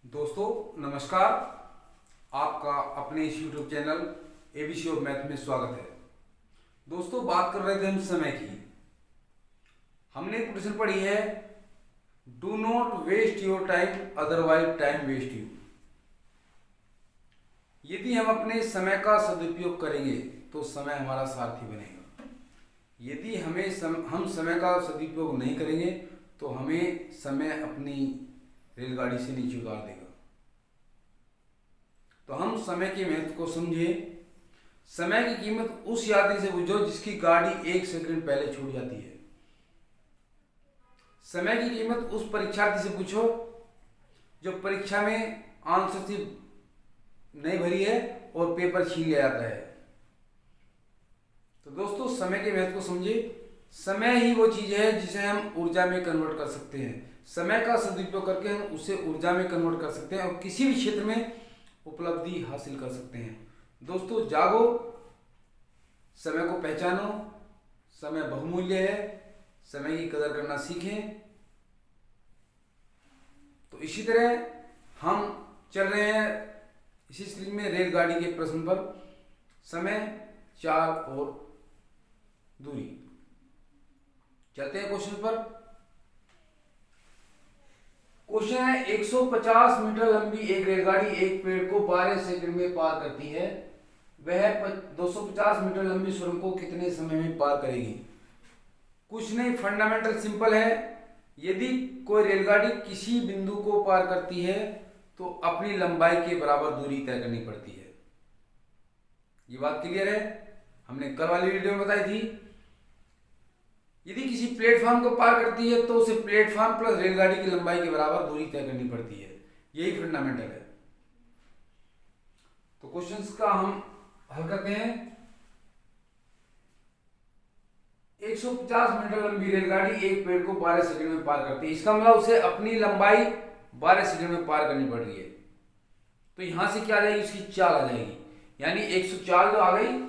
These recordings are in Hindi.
दोस्तों नमस्कार। आपका अपने इस YouTube channel ABC of math में स्वागत है। दोस्तों बात कर रहे थे हम समय की। हमने एक प्रश्न पढ़ी है, do not waste your time otherwise time waste you. यदि हम अपने समय का सदुपयोग करेंगे तो समय हमारा सारथी बनेगा। यदि हम समय का सदुपयोग नहीं करेंगे तो हमें समय अपनी रेलगाड़ी से नीचे उतार देगा। तो हम समय के महत्व को समझे। समय की कीमत उस यात्री से पूछो जिसकी गाड़ी 1 सेकंड पहले छूट जाती है। समय की कीमत उस परीक्षार्थी से पूछो जो परीक्षा में आंसर शीट नहीं भरी है और पेपर छीन लिया जाता है। तो दोस्तों समय के महत्व को समझे। समय ही वो चीज है जिसे हम ऊर्जा में कन्वर्ट कर सकते हैं। समय का सदुपयोग करके हम उसे ऊर्जा में कन्वर्ट कर सकते हैं और किसी भी क्षेत्र में उपलब्धि हासिल कर सकते हैं। दोस्तों जागो, समय को पहचानो, समय बहुमूल्य है, समय की कदर करना सीखें। तो इसी तरह हम चल रहे हैं इसी सीरीज में रेलगाड़ी के प्रश्न पर। समय, चाल और दूरी। चलते हैं क्वेश्चन पर। क्वेश्चन है 150 मीटर लंबी एक रेलगाड़ी एक पेड़ को 12 सेकंड में पार करती है। वह 250 मीटर लंबी सुरंग को कितने समय में पार करेगी? कुछ नहीं, फंडामेंटल सिंपल है। यदि कोई रेलगाड़ी किसी बिंदु को पार करती है तो अपनी लंबाई के बराबर दूरी तय करनी पड़ती है। ये बात क्लियर है? हमने कल वाली वीडियो में बताई थी। यदि किसी प्लेटफॉर्म को पार करती है तो उसे प्लेटफॉर्म प्लस रेलगाड़ी की लंबाई के बराबर दूरी तय करनी पड़ती है। यही फंडामेंटल है। तो क्वेश्चंस का हम हल करते हैं। 150 मीटर लंबी रेलगाड़ी एक पेड़ को 12 सेकंड में पार करती है। इसका मतलब उसे अपनी लंबाई 12 सेकंड में पार करनी पड़ रही है। तो यहां से क्या आ जाएगी? उसकी चाल आ जाएगी। यानी 104 जो आ गई,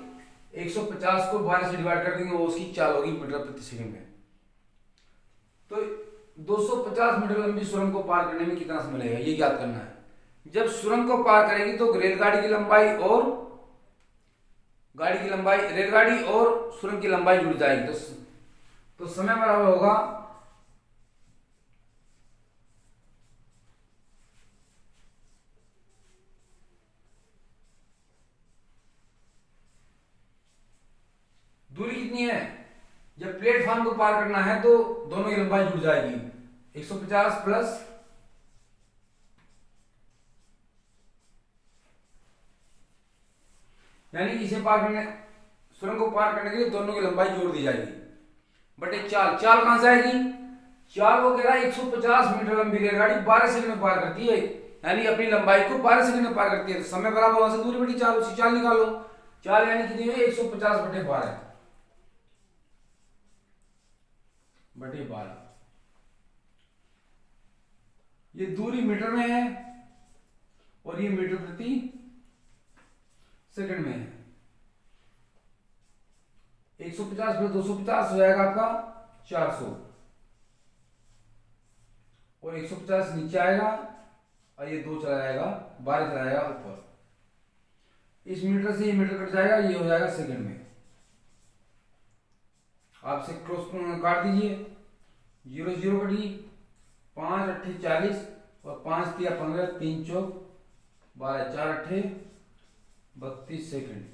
150 को 12 से डिवाइड कर देंगे, वो उसकी चाल होगी मीटर प्रति सेकंड में। तो 250 मीटर लंबी सुरंग को पार करने में कितना समय लगेगा ये ज्ञात करना है। जब सुरंग को पार करेगी तो रेलगाड़ी की लंबाई और रेलगाड़ी और सुरंग की लंबाई जुड़ जाएगी। तो समय बराबर होगा दूरी कितनी है? जब प्लेटफॉर्म को पार करना है तो दोनों की लंबाई जुड़ जाएगी। 150 प्लस यानी इसे पार करने, सुरंग को पार करने के लिए दोनों की लंबाई जोड़ दी जाएगी। बटे चाल कहां से आएगी? चाल वो कह रहा है 150 मीटर लंबी रेलगाड़ी 12 सेकंड में पार करती है, यानी अपनी लंबाई को 12 सेकंड में पार करती है। तो समय बराबर वहां से दूरी बटी चाल, उसी चाल निकालो। चाल यानी कितनी है? 150 बटे 12 बटे 12। ये दूरी मीटर में है और ये मीटर प्रति सेकंड में है। 150 प्लस 250 हो जाएगा आपका 400 और 150 नीचे आएगा और ये 2 चला जाएगा, 12 चला जाएगा ऊपर। इस मीटर से ये मीटर कट जाएगा, ये हो जाएगा सेकंड में। आपसे क्रॉस काट दीजिए। 0 0 कटी, 5 8 40 और 5 3 15, 3 चौक 12, 4 8 32 सेकंड।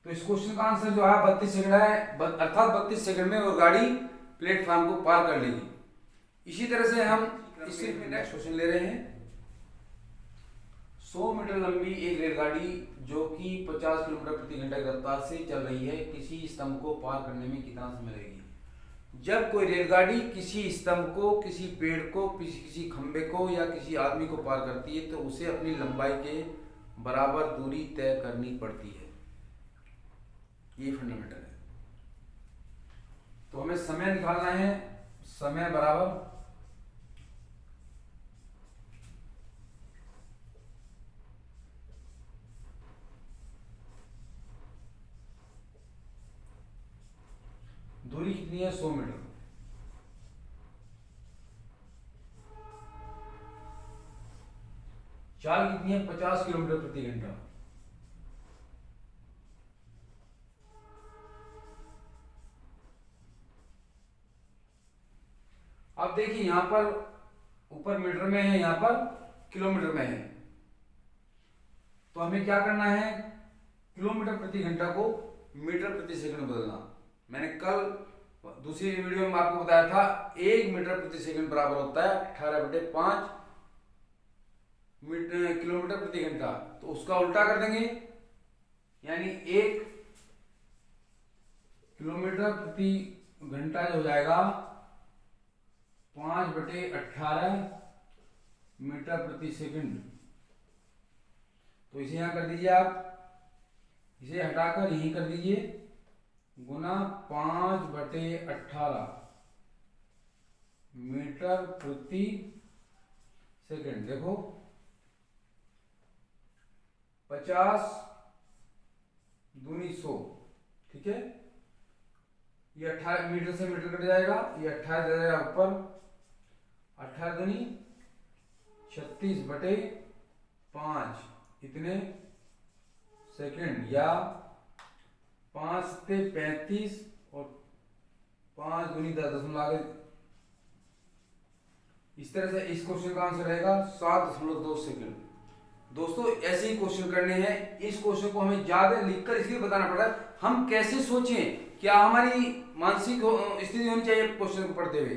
तो इस क्वेश्चन का आंसर जो है 32 सेकंड है, अर्थात 32 सेकंड में और गाड़ी प्लेटफॉर्म को पार कर लेगी। इसी तरह से हम इसी नेक्स्ट क्वेश्चन ले रहे हैं। 100 मीटर लंबी एक रेलगाड़ी जो कि 50 किलोमीटर प्रति घंटा की रफ्तार से चल रही है किसी स्तंभ को पार करने में कितना समय लगेगी? जब कोई रेलगाड़ी किसी स्तंभ को, किसी पेड़ को, किसी खंबे को या किसी आदमी को पार करती है तो उसे अपनी लंबाई के बराबर दूरी तय करनी पड़ती है। ये फंडामेंटल है। तो हमें समय निकालना है। समय बराबर दूरी कितनी है? 100 मीटर। चाल कितनी है? 50 किलोमीटर प्रति घंटा। अब देखिए यहां पर ऊपर मीटर में है, यहां पर किलोमीटर में है, तो हमें क्या करना है? किलोमीटर प्रति घंटा को मीटर प्रति सेकंड बदलना। मैंने कल दूसरी वीडियो में आपको बताया था 1 मीटर प्रति सेकंड बराबर होता है 18/5 किलोमीटर प्रति घंटा। तो उसका उल्टा कर देंगे, यानी 1 किलोमीटर प्रति घंटा जो हो जाएगा 5/18 मीटर प्रति सेकंड। तो इसे यहां कर दीजिए, आप इसे हटाकर यही कर दीजिए, गुना 5/18 मीटर प्रति सेकंड। देखो 50 दूनी 100, ठीक है। ये 18 मीटर से मीटर कट जाएगा, ये 18 जाएगा ऊपर, 18 दूनी 36/5 इतने सेकंड, या 5 से 35 और 5 दूनी 10 इस तरह से इस क्वेश्चन का आंसर रहेगा 7.2 सेकंड। दोस्तों ऐसे ही क्वेश्चन करने हैं। इस क्वेश्चन को हमें ज्यादा लिखकर इसलिए बताना पड़ा है, हम कैसे सोचें, क्या हमारी मानसिक स्थिति होनी चाहिए क्वेश्चन को पढ़ते हुए।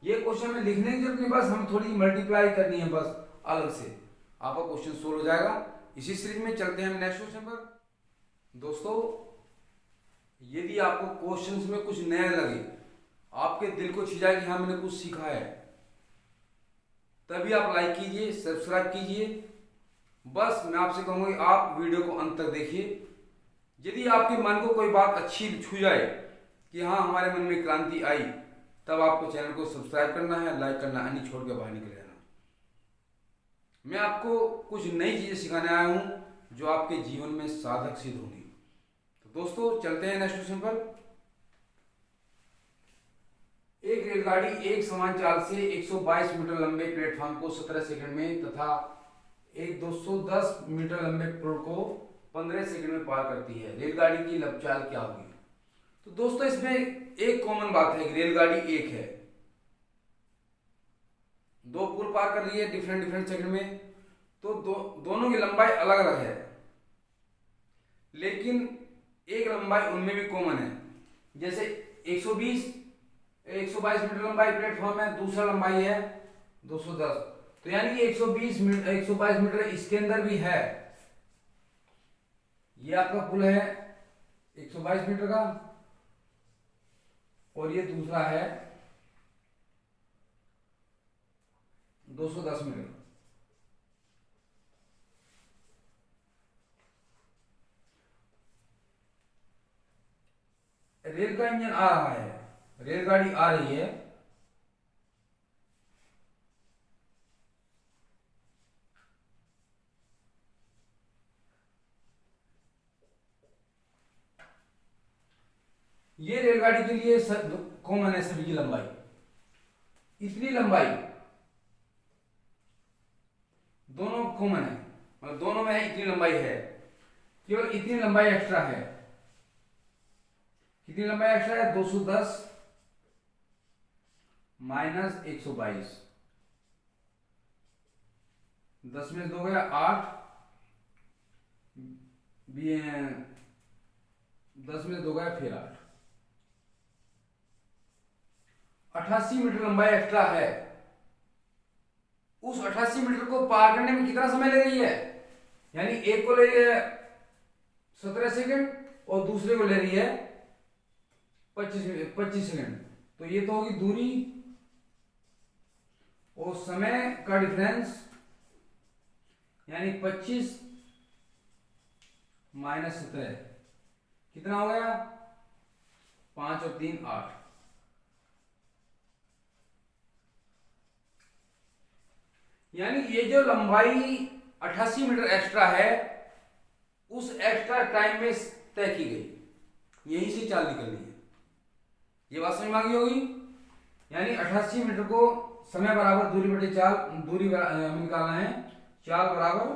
ये क्वेश्चन में लिखने की जरूरत नहीं, बस हम थोड़ी मल्टीप्लाई करनी है बस अलग से, आपका क्वेश्चन सोल्व हो जाएगा। इसी सीरीज में चलते हैं हम नेक्स्ट क्वेश्चन पर। दोस्तों यदि आपको क्वेश्चंस में कुछ नया लगे, आपके दिल को छिजाए कि हाँ मैंने कुछ सीखा है, तभी आप लाइक कीजिए, सब्सक्राइब कीजिए। बस मैं आपसे कहूंगा कि आप वीडियो को अंत तक देखिए। यदि आपके मन को कोई बात अच्छी छू जाए कि हाँ हमारे मन में क्रांति आई, तब आपको चैनल को सब्सक्राइब करना है, लाइक करना है, नहीं छोड़ के बाहर निकल जाना। मैं आपको कुछ नई चीजें सिखाने आया हूं जो आपके जीवन में साधक सिद्ध होंगी। तो दोस्तों चलते हैं नेक्स्ट क्वेश्चन पर। एक रेलगाड़ी एक समान चाल से 122 मीटर लंबे प्लेटफॉर्म को 17 सेकंड में तथा एक 210 मीटर लंबे पुल को 15 सेकंड में पार करती है। रेलगाड़ी की लब चाल क्या होगी? तो दोस्तों इसमें एक कॉमन बात है कि रेलगाड़ी एक है, दो पुल पार कर रही है डिफरेंट सेकंड में, तो दोनों की लंबाई अलग अलग है, लेकिन एक लंबाई उनमें भी कॉमन है। जैसे 122 मीटर लंबाई प्लेटफॉर्म है, दूसरा लंबाई है 210, तो यानी कि 122 मीटर इसके अंदर भी है। ये आपका पुल है 122 मीटर का और ये दूसरा है 210 मीटर। रेल का इंजन आ रहा है, रेलगाड़ी आ रही है, ये रेलगाड़ी के लिए कॉमन है सभी की लंबाई, इतनी लंबाई दोनों कॉमन है, मतलब दोनों में इतनी लंबाई है, केवल इतनी लंबाई एक्स्ट्रा है। कितनी लंबाई एक्स्ट्रा है? 210 माइनस 122, 10 में 2 गया 8, 10 में 2 गया फिर 8, 88 मीटर लंबाई एक्स्ट्रा है। उस 88 मीटर को पार करने में कितना समय ले रही है? यानी एक को ले रही है 17 सेकंड और दूसरे को ले रही है 25 सेकंड। तो ये तो होगी दूरी और समय का डिफरेंस, यानी 25 माइनस 17 कितना हो गया? 5 और 3 8। यानी ये जो लंबाई 88 मीटर एक्स्ट्रा है, उस एक्स्ट्रा टाइम में तय की गई, यहीं से चाल निकलनी है। ये बात समझ में आ गई होगी। यानी 88 मीटर को समय बराबर दूरी बटे चाल, दूरी निकालना है चाल बराबर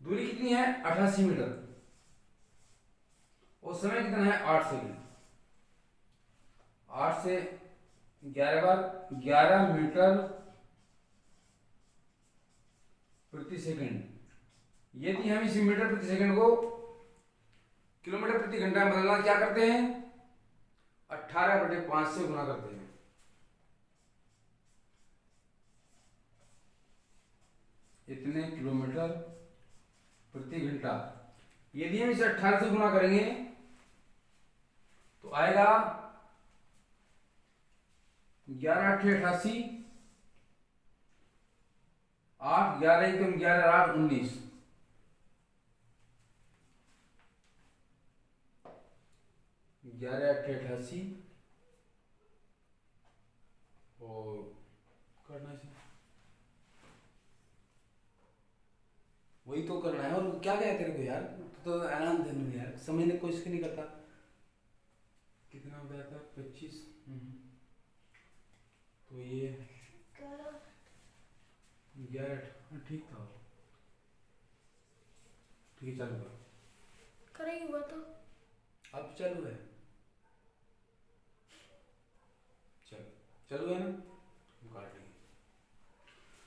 दूरी कितनी है 88 मीटर और समय कितना है 8 सेकंड। 8 से 11 बार 11 मीटर प्रति सेकंड। यदि हम इसी मीटर प्रति सेकंड को किलोमीटर प्रति घंटा में बदलना क्या करते हैं 18/5 से गुना करते हैं। इतने किलोमीटर प्रति घंटा। यदि हम इसे 18 से गुना करेंगे तो आएगा 11 8 88 8 11 1 11 8 19 11 8 88 और करना है वही तो करना है। और क्या क्या तेरे को यार तो आराम देने यार समझने की कोशिश नहीं करता। कितना हो गया था 25 तो ये 11 ठीक था। ठीक है चालू करेगी हुआ तो अब चालू है। चालू है ना काट लेंगे।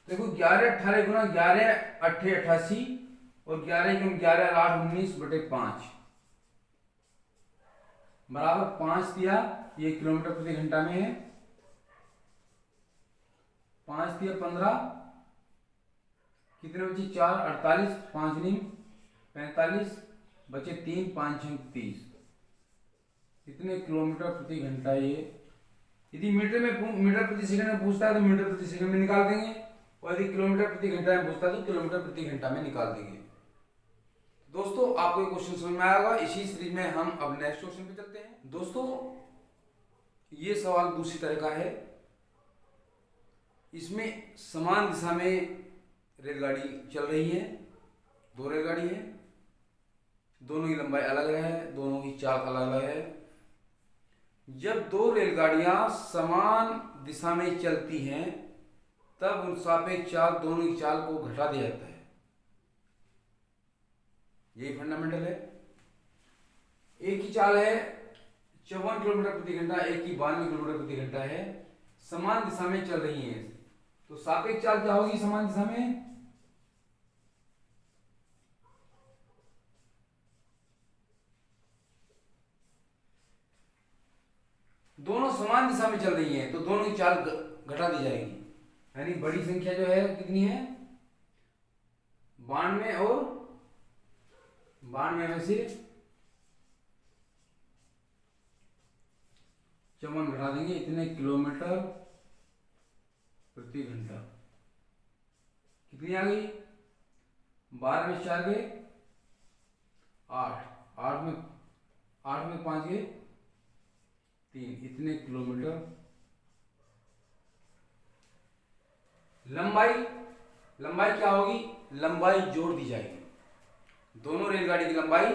देखो 11 18 गुना 11 8 88 और 11 गुना 11 8 19/5 बराबर 5 दिया। ये किलोमीटर प्रति घंटा में है। 5 दिया 15 कितने बचे 4 48 5 9 45 बचे 3 5 6 30 कितने किलोमीटर प्रति घंटा। ये यदि मीटर प्रति सेकंड में पूछता है तो मीटर प्रति सेकंड में निकाल देंगे और यदि किलोमीटर प्रति घंटा में पूछता है तो किलोमीटर प्रति घंटा में निकाल देंगे। दोस्तों आपको ये क्वेश्चन समझ में आया होगा। इसी सीरीज में हम अब नेक्स्ट क्वेश्चन पे चलते हैं। दोस्तों ये सवाल दूसरी तरह का है। इसमें समान दिशा में रेलगाड़ी चल रही है। दो रेलगाड़ी है, दोनों की लंबाई अलग है, दोनों की चाल अलग अलग है। जब दो रेलगाड़ियां समान दिशा में चलती हैं तब उन सापेक्ष चाल दोनों की चाल को घटा दिया जाता है। यही फंडामेंटल है। एक की चाल है 54 किलोमीटर प्रति घंटा, एक की 92 किलोमीटर प्रति घंटा है। समान दिशा में चल रही हैं तो सापेक्ष चाल क्या होगी समान दिशा में दोनों समान दिशा में चल रही हैं तो दोनों की चाल घटा दी जाएगी। यानी बड़ी संख्या जो है कितनी है 92 और 92 में से 54 घटा देंगे। इतने किलोमीटर प्रति घंटा कितनी आ गई 12 में 4 गए 8 8 में 5 गए 3 इतने किलोमीटर। लंबाई क्या होगी लंबाई जोड़ दी जाएगी। दोनों रेलगाड़ी की लंबाई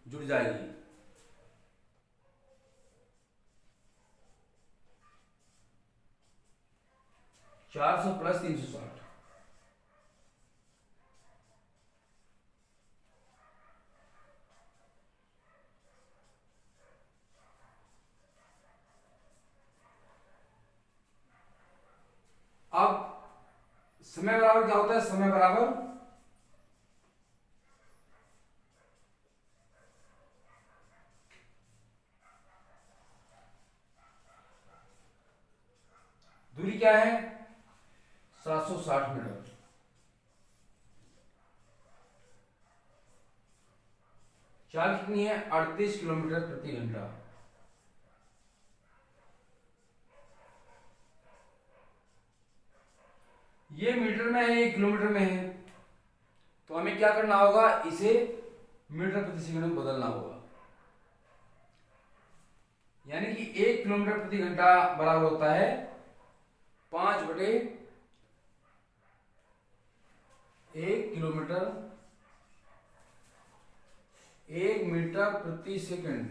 जुड़ जाएगी। चार सौ प्लस 360 अब समय बराबर क्या होता है समय बराबर दूरी क्या है 760 मीटर। चाल कितनी है 38 किलोमीटर प्रति घंटा। ये मीटर में है ये किलोमीटर में है तो हमें क्या करना होगा इसे मीटर प्रति सेकंड में बदलना होगा। यानी कि 1 किलोमीटर प्रति घंटा बराबर होता है 5/1 किलोमीटर 1 मीटर प्रति सेकंड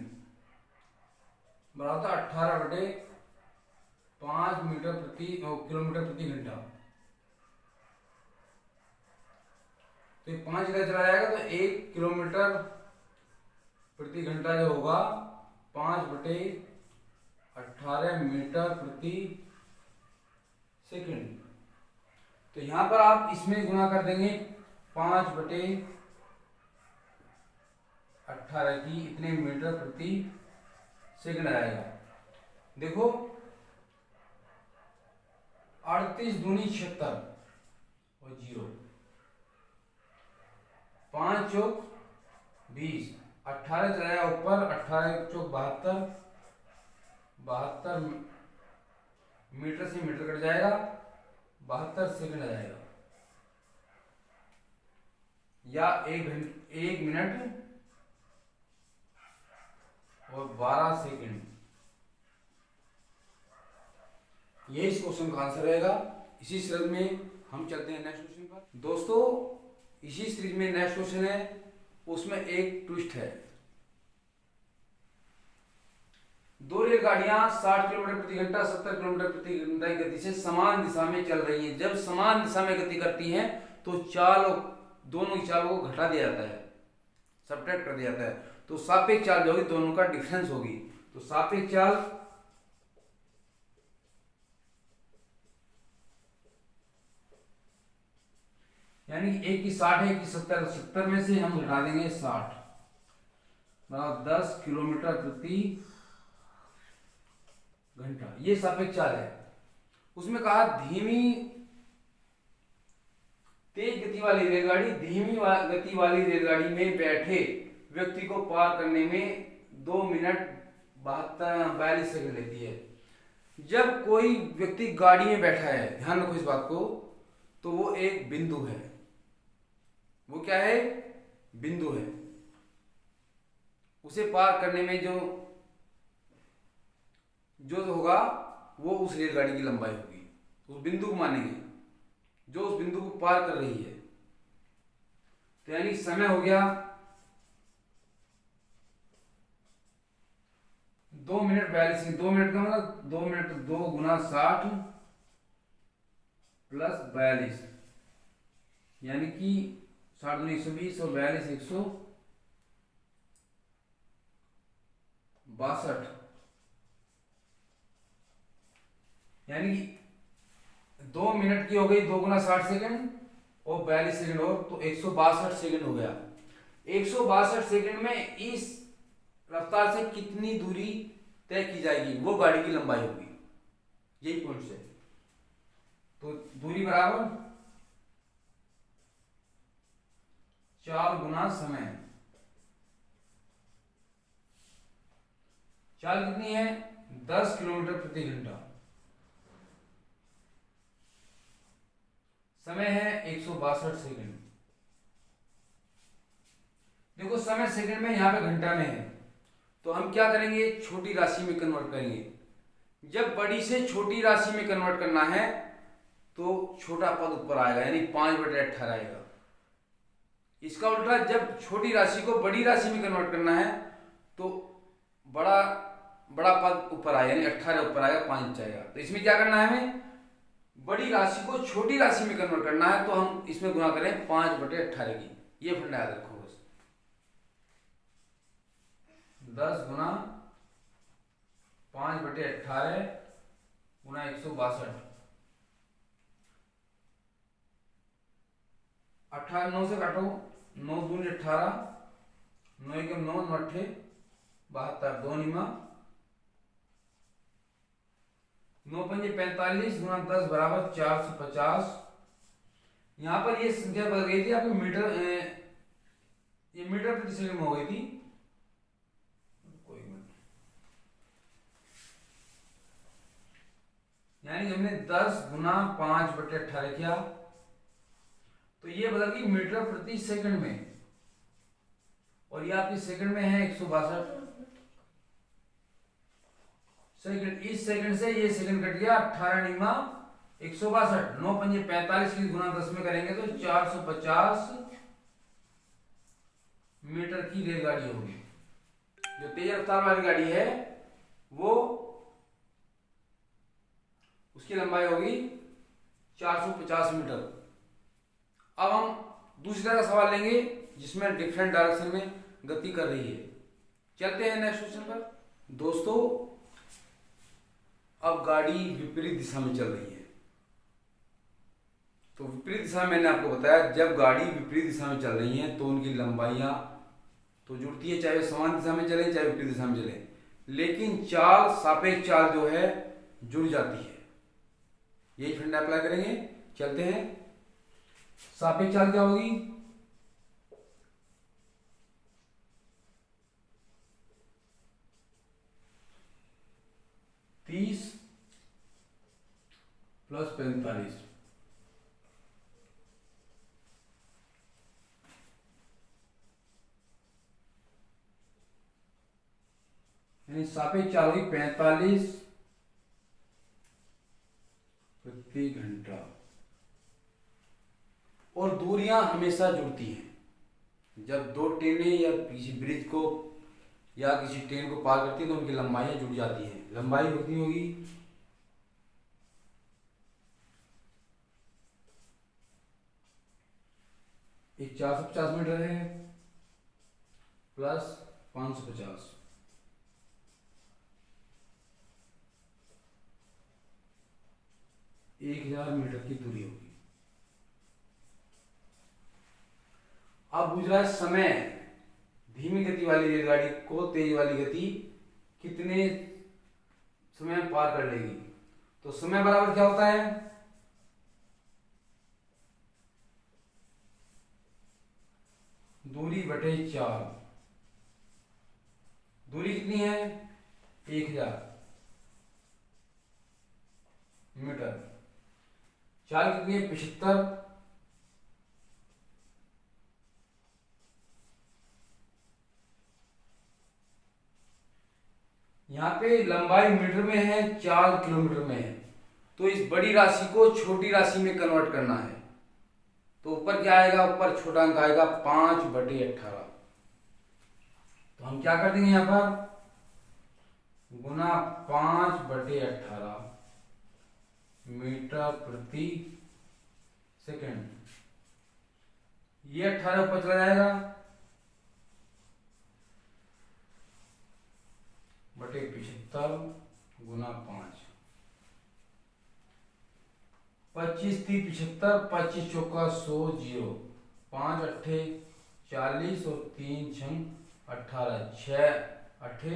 बराबर 18/5 किलोमीटर प्रति घंटा। तो ये 5 इधर चला जाएगा तो 1 किलोमीटर प्रति घंटा जो होगा 5/18 मीटर प्रति सेकंड। तो यहां पर आप इसमें गुणा कर देंगे 5/18 की इतने मीटर प्रति सेकंड आएगा। देखो 38 दूनी 76 और 0, 5 चौक 20, 18 चलाया ऊपर, 18 चौक 72, 72 मीटर से मीटर कट जाएगा, 72 सेकंड आ जाएगा, या 1 मिनट और 12 सेकंड। ये इस क्वेश्चन का आंसर रहेगा। इसी सीरीज में हम चलते हैं नेक्स्ट क्वेश्चन पर। दोस्तों इसी सीरीज में नेक्स्ट क्वेश्चन है, उसमें एक ट्विस्ट है। दो रेलगाड़ियां 60 किलोमीटर प्रति घंटा 70 किलोमीटर प्रति घंटा की गति से समान दिशा में चल रही हैं। जब समान दिशा में गति करती हैं तो दोनों की चालों को घटा दिया जाता है, सब्ट्रैक्ट कर दिया जाता है। तो सापेक्ष चाल जो होगी दोनों का डिफरेंस होगी। तो सापेक्ष चाल यानी एक की 60 है, एक की 70, 70 में से हम घटा देंगे 60, 10 किलोमीटर प्रति घंटा। ये सापेक्ष चाल है। उसमें कहा तेज गति वाली रेलगाड़ी धीमी गति वाली रेलगाड़ी में बैठे व्यक्ति को पार करने में 2 मिनट 42 सेकंड लेती है। जब कोई व्यक्ति गाड़ी में बैठा है, ध्यान रखो इस बात को, तो वो एक बिंदु है। वो क्या है? बिंदु है। उसे पार करने में जो होगा वो उस रेलगाड़ी की लंबाई होगी। उस बिंदु को मानेंगे जो उस बिंदु को पार कर रही है। तो यानी समय हो गया 2 मिनट 42 सेकंड। 2 मिनट का मतलब 2 मिनट 2 गुना 60 प्लस 42 यानी कि 60 दूनी 120 और 42 162 यानी 2 मिनट की हो गई 2 गुना 60 सेकंड और 42 सेकंड और, तो 162 सेकंड हो गया। 162 सेकंड में इस रफ्तार से कितनी दूरी तय की जाएगी वो गाड़ी की लंबाई होगी। यही पॉइंट है। तो दूरी बराबर 4 गुना समय। चाल कितनी है? 10 किलोमीटर प्रति घंटा। समय है 162 सेकंड। देखो समय सेकंड में, यहां पे घंटा में है, तो हम क्या करेंगे? छोटी राशि में कन्वर्ट करेंगे। जब बड़ी से छोटी राशि में कन्वर्ट करना है तो छोटा पद ऊपर आएगा, यानी 5/18 आएगा। इसका उल्टा जब छोटी राशि को बड़ी राशि में कन्वर्ट करना है तो बड़ा पद ऊपर आएगा, यानी 18 ऊपर आएगा, 5 आएगा। तो इसमें क्या करना है? हमें बड़ी राशि को छोटी राशि में कन्वर्ट करना है, तो हम इसमें गुणा करें 5/18 की। ये फंडा याद रखो बस। 10 गुना 5/18 गुना 162। 18 9 से काटो, 9 दूनी 18, 9 1 9 9 8 72, 2 निमा 9 पंजे 45 गुना 10 बराबर 450। यहां पर ये संख्या बदल गई थी आपकी मीटर, ये मीटर प्रति सेकंड में हो गई थी। कोई मिनट, यानी हमने 10 गुना 5/18 किया तो ये बदल गई मीटर प्रति सेकंड में, और ये आपकी सेकंड में है 162 सेकंड। इस सेकंड से ये सेकंड कट गया, 18 निमा 162, 9 पंजे 45 की गुना 10 में करेंगे तो 450 मीटर की रेलगाड़ी होगी। जो तेज रफ्तार वाली गाड़ी है वो उसकी लंबाई होगी 450 मीटर। अब हम दूसरी तरह का सवाल लेंगे जिसमें डिफरेंट डायरेक्शन में गति कर रही है। चलते हैं नेक्स्ट क्वेश्चन पर। दोस्तों अब गाड़ी विपरीत दिशा में चल रही है। तो विपरीत दिशा में मैंने आपको बताया, जब गाड़ी विपरीत दिशा में चल रही है तो उनकी लंबाइयां तो जुड़ती है, चाहे समान दिशा में चले चाहे विपरीत दिशा में चले, लेकिन चाल, सापेक्ष चाल जो है जुड़ जाती है। यही फंडा अप्लाई करेंगे। चलते हैं, सापेक्ष चाल क्या होगी? तीस प्लस 45, यानी सापेक्ष चाल होगी 45 प्रति घंटा। और दूरियां हमेशा जुड़ती हैं। जब दो ट्रेनें या किसी ब्रिज को या किसी ट्रेन को पार करती है तो उनकी लंबाइयां जुड़ जाती हैं। लंबाई कितनी होगी? एक 450 मीटर है प्लस 550, 1000 मीटर की दूरी होगी। अब पूछ रहा है समय, धीमी गति वाली रेलगाड़ी को तेज वाली गति कितने समय में पार कर लेगी? तो समय बराबर क्या होता है? दूरी बटे 4। दूरी कितनी है? 1000 मीटर। चाल कितनी है? 75। यहाँ पे लंबाई मीटर में है, चाल किलोमीटर में है, तो इस बड़ी राशि को छोटी राशि में कन्वर्ट करना है। तो ऊपर क्या आएगा? ऊपर छोटा अंक आएगा 5/18। तो हम क्या कर देंगे यहाँ पर? गुना 5/18 मीटर प्रति सेकंड। ये 18 ऊपर चला जाएगा बटे 75 गुना 5। 25 3 75, 25 चौका 100, 0, 5 अट्ठे 40 और 3 छंग 18, 6 अट्ठे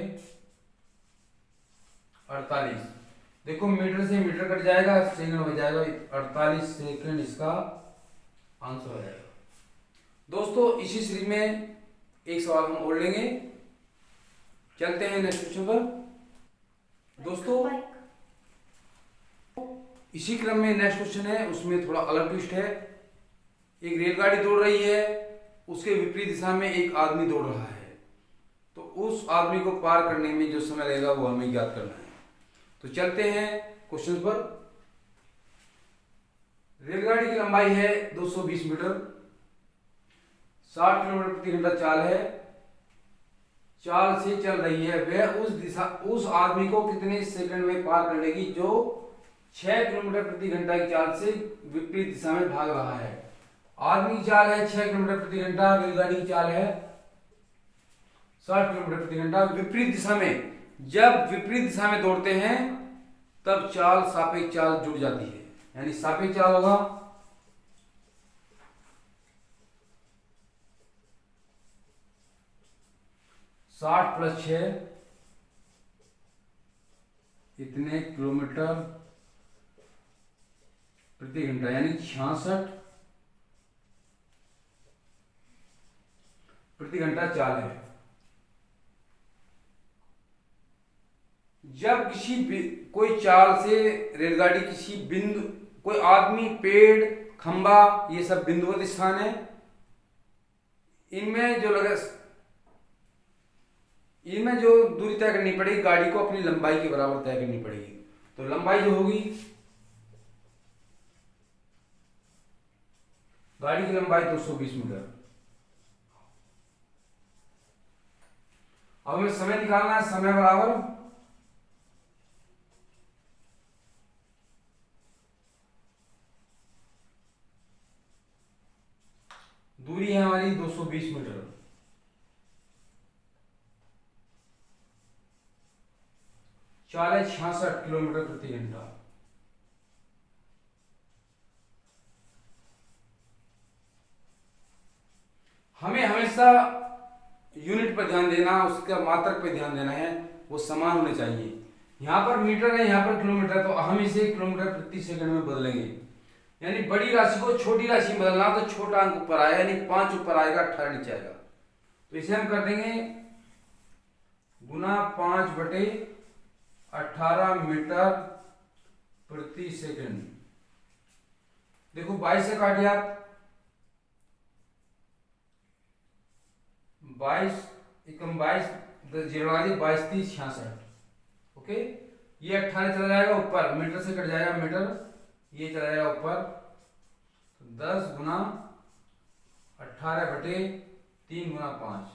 48। देखो मीटर से मीटर कट जाएगा, सेकंड हो जाएगा 48 सेकंड, इसका आंसर हो जाएगा। दोस्तों इसी सीरीज में एक सवाल हम और लेंगे। चलते हैं नेक्स्ट क्वेश्चन पर। दोस्तों इसी क्रम में नेक्स्ट क्वेश्चन है, उसमें थोड़ा अलग ट्विस्ट है। एक रेलगाड़ी दौड़ रही है, उसके विपरीत दिशा में एक आदमी दौड़ रहा है, तो उस आदमी को पार करने में जो समय लगेगा वो हमें ज्ञात करना है। तो चलते हैं क्वेश्चन पर। रेलगाड़ी की लंबाई है 220 मीटर, 60 किलोमीटर प्रति घंटा चाल है, चाल से चल रही है। वह उस आदमी को कितने सेकंड में पार कर लेगी जो 6 किलोमीटर प्रति घंटा की चाल से विपरीत दिशा में भाग रहा है? आदमी की चाल है 6 किलोमीटर प्रति घंटा, रेलगाड़ी की चाल है 60 किलोमीटर प्रति घंटा। विपरीत दिशा में, जब विपरीत दिशा में दौड़ते हैं तब चाल, सापेक्ष चाल जुड़ जाती है, यानी सापेक्ष चाल होगा 60 + 6 इतने किलोमीटर प्रति घंटा, यानी 66 प्रति घंटा चाल है। जब कोई चाल से रेलगाड़ी किसी बिंदु, कोई आदमी, पेड़, खंबा, ये सब बिंदुवत स्थान है, इनमें जो दूरी तय करनी पड़ेगी, गाड़ी को अपनी लंबाई के बराबर तय करनी पड़ेगी। तो लंबाई जो होगी, गाड़ी की लंबाई 220 मीटर। अब हमें समय निकालना है। समय बराबर दूरी है हमारी 220 मीटर। चाल है 66 किलोमीटर प्रति घंटा। हमें हमेशा यूनिट पर ध्यान देना, उसका मात्रक पर ध्यान देना है, वो समान होने चाहिए। यहाँ पर मीटर है, यहाँ पर किलोमीटर है, तो हम इसे किलोमीटर प्रति सेकंड में बदलेंगे। यानी बड़ी राशि को छोटी राशि में बदलना, तो छोटा अंक ऊपर आएगा, यानी 5 ऊपर आएगा, 18 नीचे आएगा। तो इसे हम कर देंगे गुना 5/18 मीटर प्रति सेकंड। देखो 22 से काटिए आप, 22 एकम 22, 22 30 66। ओके, ये 18 चला जाएगा ऊपर, मीटर से कट जाएगा मीटर, ये चला जाएगा ऊपर, तो 10 गुना 18/3 गुना 5,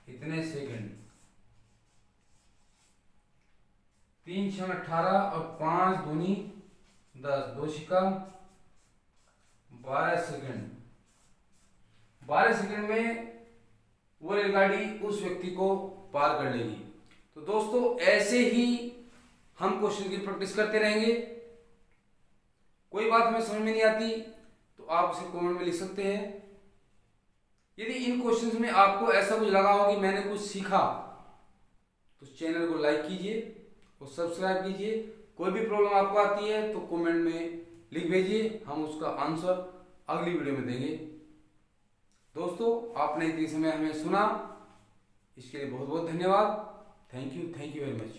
इतने सेकंड। 3 6 18 और 5 दूनी 10, 2 छिका 12 सेकंड। 12 सेकंड में वो रेलगाड़ी उस व्यक्ति को पार कर लेगी। तो दोस्तों ऐसे ही हम क्वेश्चन की प्रैक्टिस करते रहेंगे। कोई बात हमें समझ में नहीं आती तो आप उसे कमेंट में लिख सकते हैं। यदि इन क्वेश्चंस में आपको ऐसा कुछ लगा हो कि मैंने कुछ सीखा, तो चैनल को लाइक कीजिए और सब्सक्राइब कीजिए। कोई भी प्रॉब्लम आपको आती है तो कमेंट में लिख भेजिए, हम उसका आंसर अगली वीडियो में देंगे। दोस्तों आपने इतनी समय हमें सुना, इसके लिए बहुत बहुत धन्यवाद। Thank you very much.